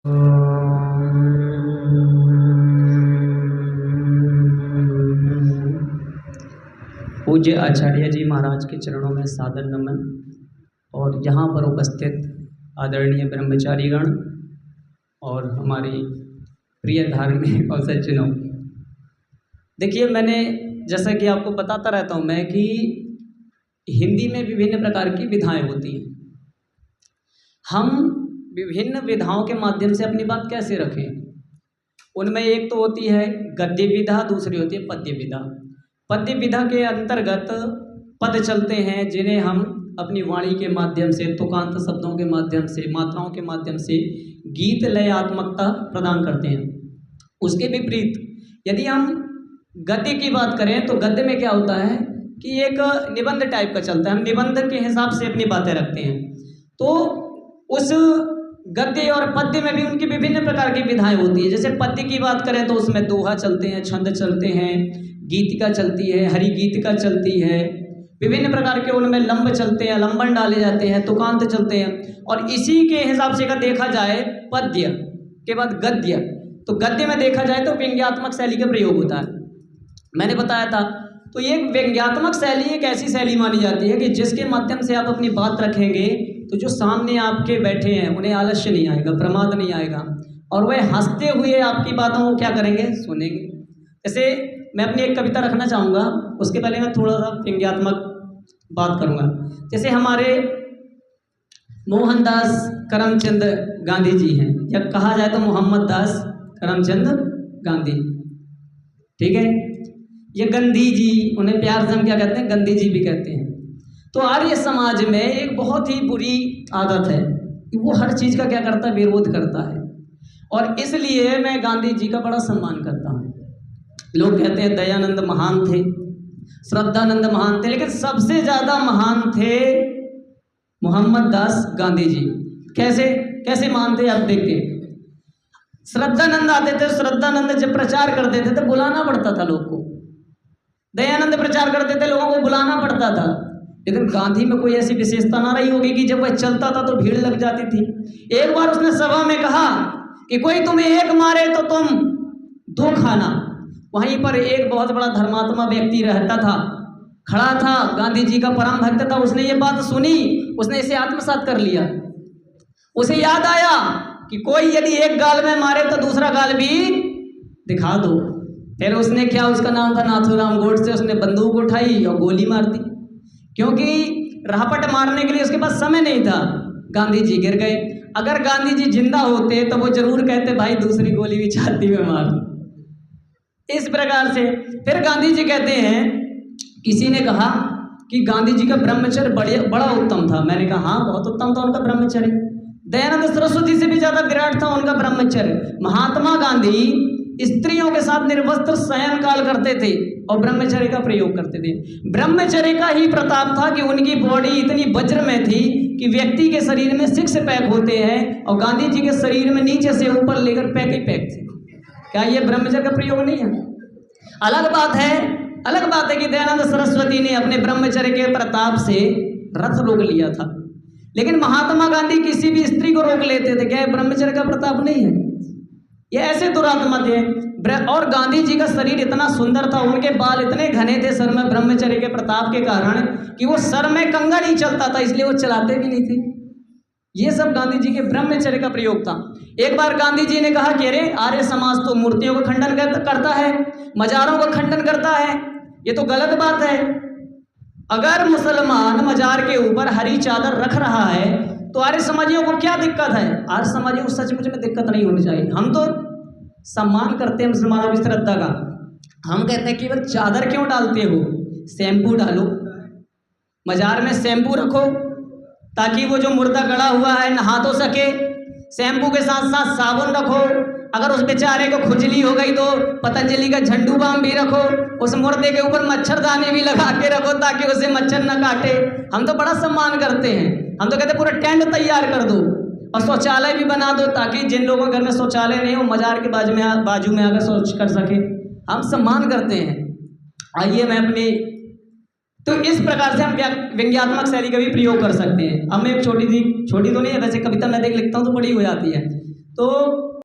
पूज्य आचार्य जी महाराज के चरणों में सादर नमन। और यहाँ पर उपस्थित आदरणीय ब्रह्मचारीगण और हमारी प्रिय धार्मिक और सज्जनों, देखिए, मैंने जैसा कि आपको बताता रहता हूँ मैं कि हिंदी में विभिन्न प्रकार की विधाएं होती हैं। हम विभिन्न विधाओं के माध्यम से अपनी बात कैसे रखें, उनमें एक तो होती है गद्य विधा, दूसरी होती है पद्य विधा। पद्य विधा के अंतर्गत पद चलते हैं जिन्हें हम अपनी वाणी के माध्यम से, तुकांत शब्दों के माध्यम से, मात्राओं के माध्यम से गीत लयात्मकता प्रदान करते हैं। उसके विपरीत यदि हम गद्य की बात करें तो गद्य में क्या होता है कि एक निबंध टाइप का चलता है, हम निबंध के हिसाब से अपनी बातें रखते हैं। तो उस गद्य और पद्य में भी उनकी विभिन्न प्रकार की विधाएं होती है। जैसे पद्य की बात करें तो उसमें दोहा चलते हैं, छंद चलते हैं, गीतिका चलती है, हरि गीतिका चलती है, विभिन्न प्रकार के उनमें लंब चलते हैं, लंबन डाले जाते हैं, तुकांत चलते हैं। और इसी के हिसाब से अगर देखा जाए पद्य के बाद गद्य, तो गद्य में देखा जाए तो व्यंग्यात्मक शैली का प्रयोग होता है, मैंने बताया था। तो ये व्यंग्यात्मक शैली एक ऐसी शैली मानी जाती है कि जिसके माध्यम से आप अपनी बात रखेंगे तो जो सामने आपके बैठे हैं उन्हें आलस्य नहीं आएगा, प्रमाद नहीं आएगा, और वह हंसते हुए आपकी बातों को क्या करेंगे, सुनेंगे। जैसे मैं अपनी एक कविता रखना चाहूँगा, उसके पहले मैं थोड़ा सा व्यंग्यात्मक बात करूँगा। जैसे हमारे मोहनदास करमचंद गांधी जी हैं, या कहा जाए तो मोहम्मद दास करमचंद गांधी, ठीक है। ये गांधी जी, उन्हें प्यार से हम क्या कहते हैं, गांधी जी भी कहते हैं। तो आर्य समाज में एक बहुत ही बुरी आदत है कि वो हर चीज़ का क्या करता है, विरोध करता है। और इसलिए मैं गांधी जी का बड़ा सम्मान करता हूँ। लोग कहते हैं दयानंद महान थे, श्रद्धानंद महान थे, लेकिन सबसे ज़्यादा महान थे मोहम्मद दास गांधी जी। कैसे कैसे महान थे आप देखिए। श्रद्धानंद आते थे, श्रद्धानंद जब प्रचार करते थे तो बुलाना पड़ता था लोग को। दयानंद प्रचार करते थे, लोगों को बुलाना पड़ता था। लेकिन गांधी में कोई ऐसी विशेषता ना रही होगी कि जब वह चलता था तो भीड़ लग जाती थी। एक बार उसने सभा में कहा कि कोई तुम्हें एक मारे तो तुम दो खाना। वहीं पर एक बहुत बड़ा धर्मात्मा व्यक्ति रहता था, खड़ा था, गांधी जी का परम भक्त था। उसने ये बात सुनी, उसने इसे आत्मसात कर लिया। उसे याद आया कि कोई यदि एक गाल में मारे तो दूसरा गाल भी दिखा दो। फिर उसने क्या, उसका नाम था नाथूराम गोडसे, उसने बंदूक उठाई और गोली मार दी, क्योंकि राहपट मारने के लिए उसके पास समय नहीं था। गांधी जी गिर गए। अगर गांधी जी जिंदा होते तो वो जरूर कहते भाई दूसरी गोली भी छाती में मार। इस प्रकार से फिर गांधी जी कहते हैं, किसी ने कहा कि गांधी जी का ब्रह्मचर्य बड़ा उत्तम था। मैंने कहा हाँ, बहुत उत्तम था उनका ब्रह्मचर्य। दयानंद सरस्वती से भी ज्यादा विराट था उनका ब्रह्मचर्य। महात्मा गांधी स्त्रियों के साथ निर्वस्त्र शयन काल करते थे और ब्रह्मचर्य का प्रयोग करते थे। ब्रह्मचर्य का ही प्रताप था कि उनकी बॉडी इतनी वज्र में थी कि व्यक्ति के शरीर में 6 पैक होते हैं और गांधी जी के शरीर में नीचे से ऊपर लेकर पैक ही पैक थे। क्या ये ब्रह्मचर्य का प्रयोग नहीं है? अलग बात है कि दयानंद सरस्वती ने अपने ब्रह्मचर्य के प्रताप से रथ रोक लिया था, लेकिन महात्मा गांधी किसी भी स्त्री को रोक लेते थे। क्या ये ब्रह्मचर्य का प्रताप नहीं है? ये ऐसे दुरात्मा थे। और गांधी जी का शरीर इतना सुंदर था, उनके बाल इतने घने थे सर में ब्रह्मचर्य के प्रताप के कारण कि वो सर में कंघा नहीं चलता था, इसलिए वो चलाते भी नहीं थे। ये सब गांधी जी के ब्रह्मचर्य का प्रयोग था। एक बार गांधी जी ने कहा कि अरे आर्य समाज तो मूर्तियों का खंडन करता है, मजारों का खंडन करता है, ये तो गलत बात है। अगर मुसलमान मजार के ऊपर हरी चादर रख रहा है तो आर्य समाजियों को क्या दिक्कत है? आर्य समाजियों को सचमुच में दिक्कत नहीं होनी चाहिए। हम तो सम्मान करते हैं मुसलमानों की श्रद्धा का। हम कहते हैं कि वह चादर क्यों डालते हो, शैम्पू डालो, मजार में शैम्पू रखो ताकि वो जो मुर्दा गड़ा हुआ है नहा तो सके। शैम्पू के साथ साथ साबुन रखो। अगर उस बेचारे को खुजली हो गई तो पतंजलि का झंडू बाम भी रखो। उस मुर्दे के ऊपर मच्छरदानी भी लगा के रखो ताकि उसे मच्छर न काटे। हम तो बड़ा सम्मान करते हैं। हम तो कहते हैं पूरा टेंट तैयार कर दो और शौचालय भी बना दो ताकि जिन लोगों के घर में शौचालय नहीं हो मजार के बाजू में आकर शौच कर सके। हम सम्मान करते हैं। आइए मैं अपनी तो इस प्रकार से हम व्यंग्यात्मक शैली का भी प्रयोग कर सकते हैं। अब मैं एक छोटी तो नहीं है, वैसे कविता मैं लिखता हूँ तो बड़ी हो जाती है। तो